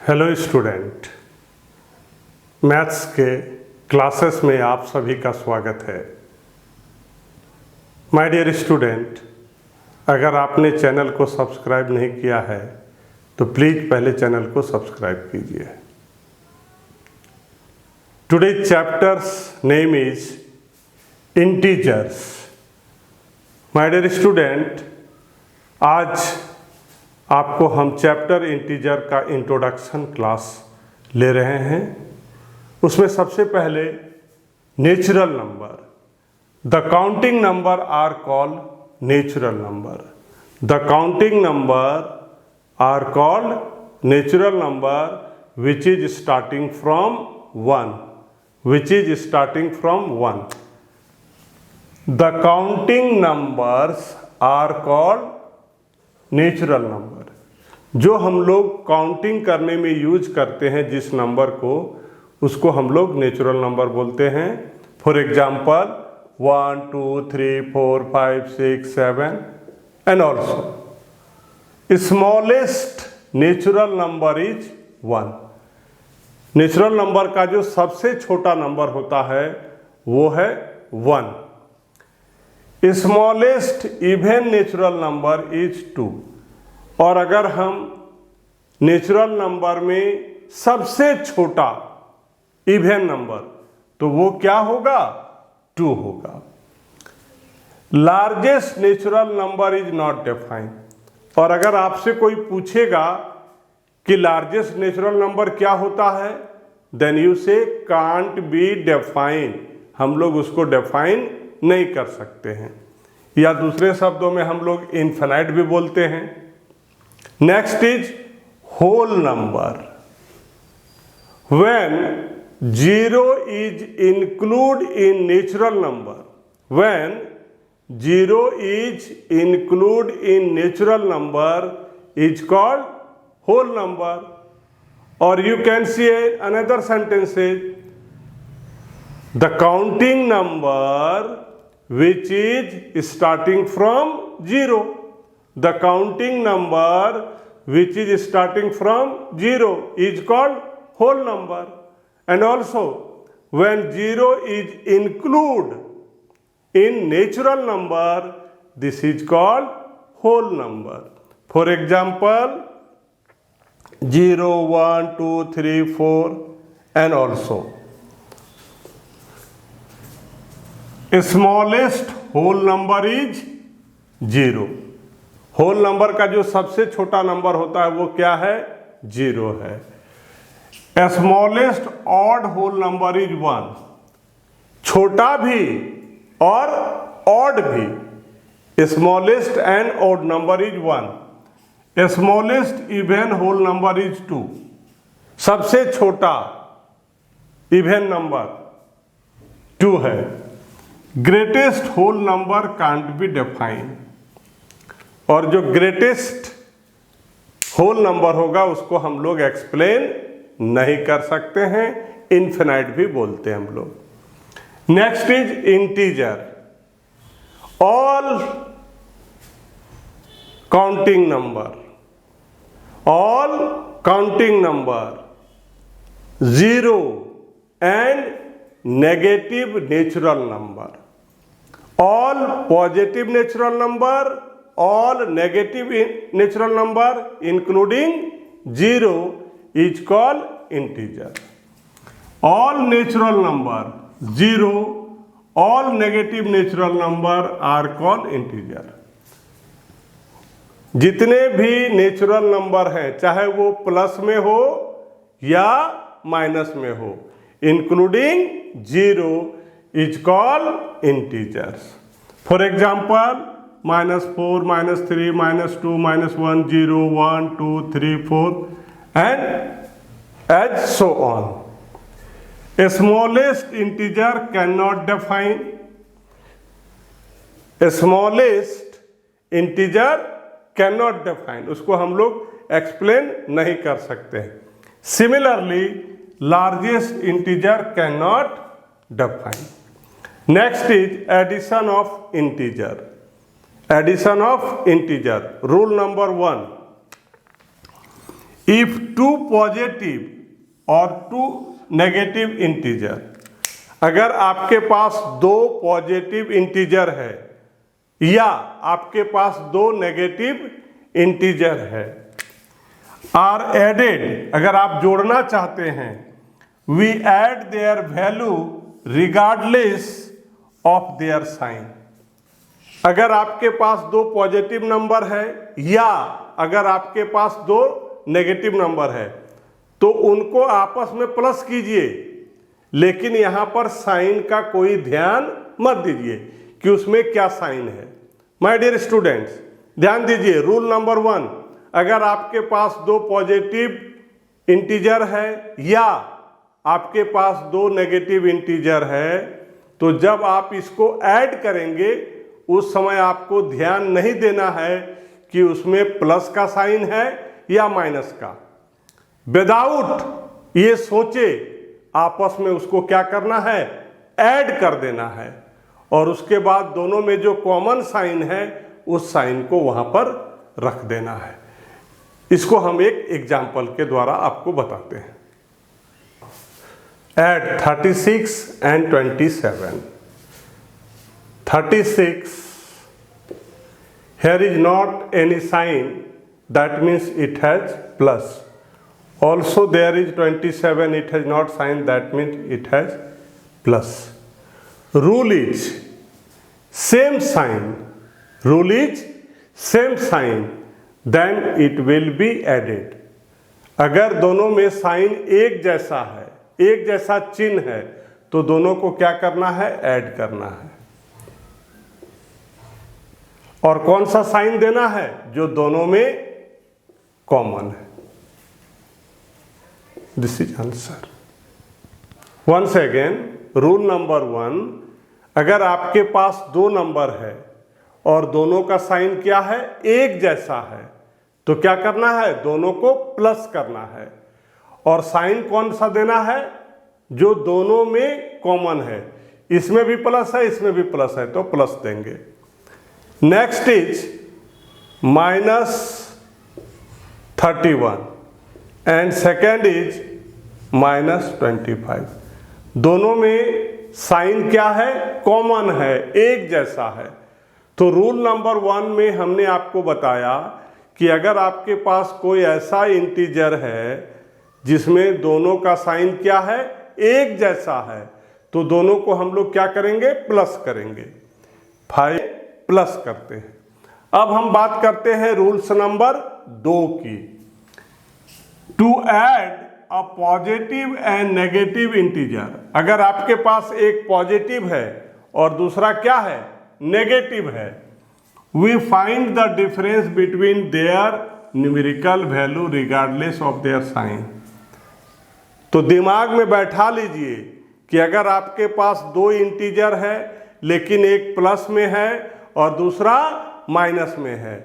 Hello student, maths के classes में आप सभी का स्वागत है। माय डियर स्टूडेंट, अगर आपने चैनल को सब्सक्राइब नहीं किया है तो प्लीज़ पहले चैनल को सब्सक्राइब कीजिए। Today chapter's name is integers. My dear student, आज आपको हम चैप्टर इंटीजर का इंट्रोडक्शन क्लास ले रहे हैं। उसमें सबसे पहले natural number, the counting number are called natural number. The counting number are called natural number which is starting from 1, which is starting from 1। The counting numbers are called natural number. जो हम लोग counting करने में use करते हैं जिस number को, उसको हम लोग नेचुरल नंबर बोलते हैं। For example 1, 2, 3, 4, 5, 6, 7 and also smallest natural number is 1। Natural number का जो सबसे छोटा नंबर होता है वो है 1। Smallest even natural number is 2। और अगर हम नेचुरल नंबर में सबसे छोटा इवन नंबर, तो वो क्या होगा? 2 होगा। Largest natural number is not defined. और अगर आपसे कोई पूछेगा कि लार्जेस्ट नेचुरल नंबर क्या होता है, देन यू से कांट बी डिफाइंड। हम लोग उसको डिफाइन नहीं कर सकते हैं, या दूसरे शब्दों में हम लोग इनफिनाइट भी बोलते हैं। Next is whole number. When 0 is include in natural number, when 0 is include in natural number is called whole number. और you can see another sentences, the counting number which is starting from 0, the counting number which is starting from 0 is called whole number. And also when 0 is included in natural number, this is called whole number. For example 0, 1, 2, 3, 4 and also smallest whole number is 0। Whole number का जो सबसे छोटा number होता है वो क्या है? 0 है। Smallest odd whole number is 1। छोटा भी और ऑड भी, smallest and odd number is 1। Smallest even whole number is 2। सबसे छोटा इवन नंबर 2 है। Greatest whole number can't be defined. और जो ग्रेटेस्ट होल नंबर होगा उसको हम लोग एक्सप्लेन नहीं कर सकते हैं, इनफिनाइट भी बोलते हैं हम लोग। Next is integer. All counting number, all counting number 0 and negative natural number, all positive natural number, all negative natural number including 0 is called integer. All natural number 0, all negative natural number are called integer. जितने भी natural number हैं, चाहे वो plus में हो या minus में हो, including 0 is called integers. For example -4, -3, -2, -1, 0, 1, 2, 3, 4 and as so on. A smallest integer cannot define. A smallest integer cannot define. उसको हम लोग एक्सप्लेन नहीं कर सकते। Similarly, largest integer cannot define. Next is addition of integer. Addition of integer. Rule number 1. If two positive और to negative integer, अगर आपके पास दो पॉजिटिव इंटीजर है या आपके पास दो नेगेटिव इंटीजर है, आर एडेड, अगर आप जोड़ना चाहते हैं, we add their value regardless of their sign. अगर आपके पास दो पॉजिटिव नंबर है या अगर आपके पास दो नेगेटिव नंबर है तो उनको आपस में प्लस कीजिए, लेकिन यहां पर साइन का कोई ध्यान मत दीजिए कि उसमें क्या साइन है। माय डियर स्टूडेंट्स, ध्यान दीजिए, रूल नंबर 1, अगर आपके पास दो पॉजिटिव इंटीजर है या आपके पास दो नेगेटिव इंटीजर है, तो जब आप इसको ऐड करेंगे उस समय आपको ध्यान नहीं देना है कि उसमें प्लस का साइन है या माइनस का। विदाउट ये सोचे आपस में उसको क्या करना है, ऐड कर देना है, और उसके बाद दोनों में जो कॉमन साइन है उस साइन को वहां पर रख देना है। इसको हम एक एग्जाम्पल के द्वारा आपको बताते हैं। Add 36 and 27. 36, here is not any sign, that means it has plus. Also there is 27, it has not sign, that means it has plus. Rule is same sign. Rule is same sign, then it will be added. अगर दोनों में sign एक जैसा है, एक जैसा चिन्ह है, तो दोनों को क्या करना है, ऐड करना है। और कौन सा साइन देना है, जो दोनों में कॉमन है। This is answer. Once again, rule number 1, अगर आपके पास दो नंबर है और दोनों का साइन क्या है, एक जैसा है, तो क्या करना है, दोनों को प्लस करना है। और साइन कौन सा देना है, जो दोनों में कॉमन है। इसमें भी प्लस है, इसमें भी प्लस है, तो प्लस देंगे। Next is -31 and second is -25। दोनों में साइन क्या है, कॉमन है, एक जैसा है। तो रूल नंबर 1 में हमने आपको बताया कि अगर आपके पास कोई ऐसा इंटीजर है जिसमें दोनों का साइन क्या है, एक जैसा है, तो दोनों को हम लोग क्या करेंगे, प्लस करेंगे। 5 प्लस करते हैं। अब हम बात करते हैं रूल्स नंबर 2 की। To add a positive and negative integer, अगर आपके पास एक पॉजिटिव है और दूसरा क्या है, नेगेटिव है, we find the difference between their numerical value regardless of their sign. तो दिमाग में बैठा लीजिए कि अगर आपके पास दो इंटीजर है लेकिन एक प्लस में है और दूसरा माइनस में है,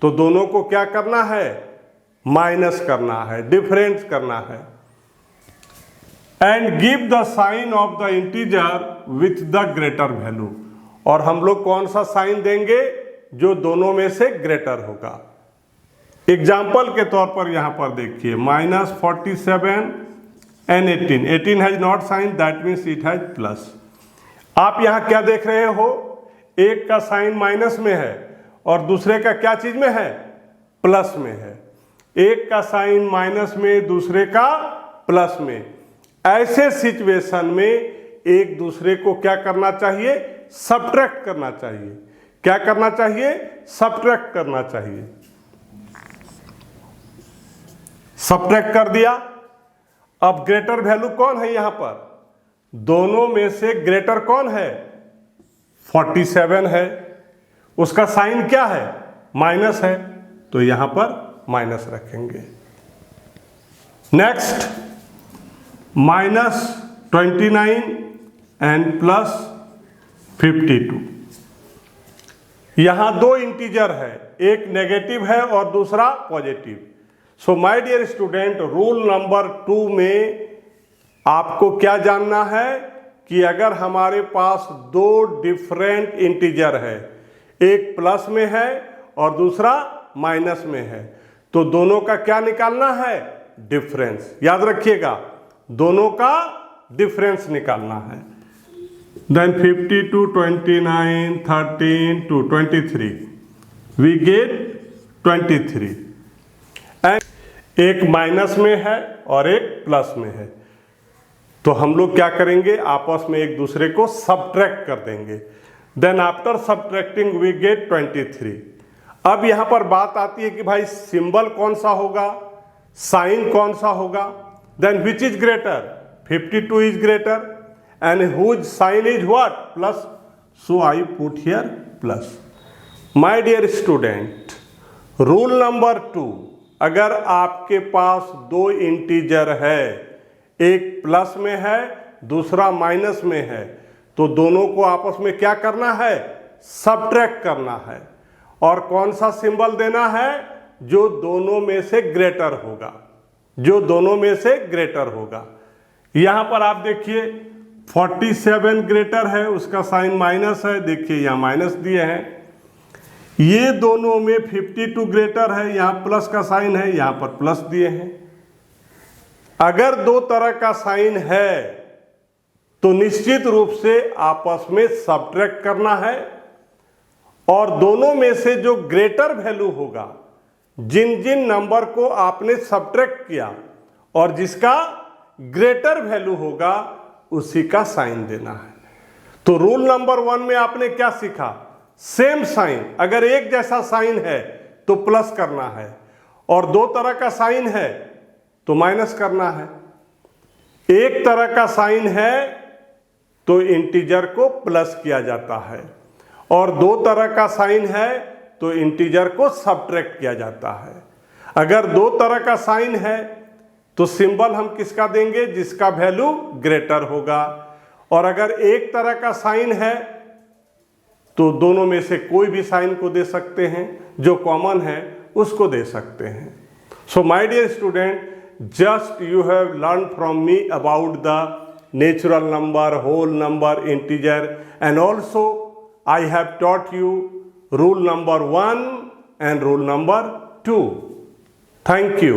तो दोनों को क्या करना है, माइनस करना है, डिफरेंस करना है। And give the sign of the integer with the greater value, और हम लोग कौन सा साइन देंगे, जो दोनों में से ग्रेटर होगा। एग्जाम्पल के तौर पर यहां पर देखिए, -47 and 18 has not sign, that means it has plus. आप यहां क्या देख रहे हो, एक का साइन माइनस में है और दूसरे का क्या चीज में है, प्लस में है। एक का साइन माइनस में, दूसरे का प्लस में। ऐसे सिचुएशन में एक दूसरे को क्या करना चाहिए, सब्ट्रैक्ट करना चाहिए। क्या करना चाहिए, सब्ट्रैक्ट करना चाहिए। सब्ट्रैक्ट कर दिया। अब ग्रेटर वैल्यू कौन है, यहां पर दोनों में से ग्रेटर कौन है, 47 है। उसका साइन क्या है, माइनस है, तो यहां पर माइनस रखेंगे। Next, -29 and +52। यहां दो इंटीजर है, एक नेगेटिव है और दूसरा positive. So my dear student, rule number 2 में आपको क्या जानना है कि अगर हमारे पास दो डिफरेंट इंटीजर है, एक प्लस में है और दूसरा माइनस में है, तो दोनों का क्या निकालना है? डिफरेंस। याद रखिएगा, दोनों का डिफरेंस निकालना है। Then 52, 29, 13 to 23 we get 23। And एक माइनस में है और एक प्लस में है, तो हम लोग क्या करेंगे? आपस में एक दूसरे को सबट्रैक्ट कर देंगे। Then after subtracting we get 23। अब यहां पर बात आती है कि भाई सिंबल कौन सा होगा, साइन कौन सा होगा। Then which is greater? 52 is greater and whose sign is what? Plus. So I put here plus. My dear student, rule number 2, अगर आपके पास दो इंटीजर है, एक प्लस में है दूसरा माइनस में है, तो दोनों को आपस में क्या करना है? सबट्रैक्ट करना है। और कौन सा सिंबल देना है? जो दोनों में से ग्रेटर होगा, जो दोनों में से ग्रेटर होगा। यहां पर आप देखिए 47 ग्रेटर है, उसका साइन माइनस है, देखिए यहां माइनस दिए हैं। ये दोनों में 52 ग्रेटर है, यहां प्लस का साइन है, यहां पर प्लस दिए हैं। अगर दो तरह का साइन है तो निश्चित रूप से आपस में सबट्रैक्ट करना है, और दोनों में से जो ग्रेटर वैल्यू होगा, जिन जिन नंबर को आपने सबट्रैक्ट किया और जिसका ग्रेटर वैल्यू होगा, उसी का साइन देना है। तो रूल नंबर 1 में आपने क्या सीखा? सेम साइन, अगर एक जैसा साइन है तो प्लस करना है, और दो तरह का साइन है तो माइनस करना है। एक तरह का साइन है तो इंटीजर को प्लस किया जाता है, और दो तरह का साइन है तो इंटीजर को सबट्रैक्ट किया जाता है। अगर दो तरह का साइन है तो सिंबल हम किसका देंगे? जिसका वैल्यू ग्रेटर होगा। और अगर एक तरह का साइन है तो दोनों में से कोई भी साइन को दे सकते हैं, जो कॉमन है उसको दे सकते हैं। So my dear student, just you have learned from me about the natural number, whole number, integer, and also I have taught you rule number 1 and rule number 2. Thank you.